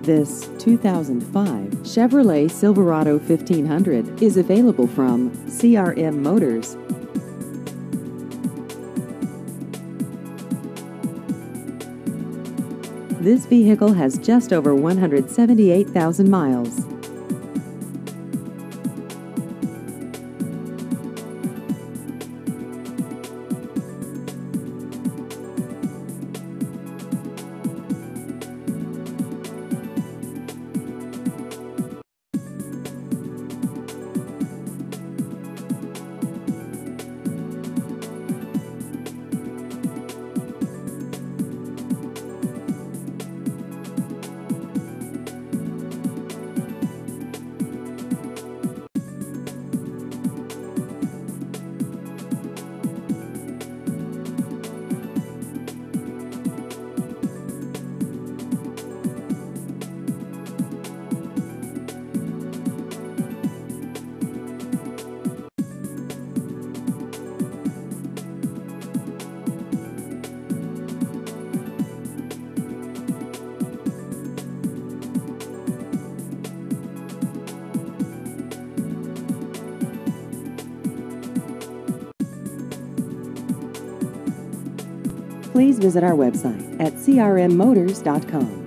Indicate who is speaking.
Speaker 1: This 2005 Chevrolet Silverado 1500 is available from CRM Motors. This vehicle has just over 178,000 miles. Please visit our website at crmmotors.com.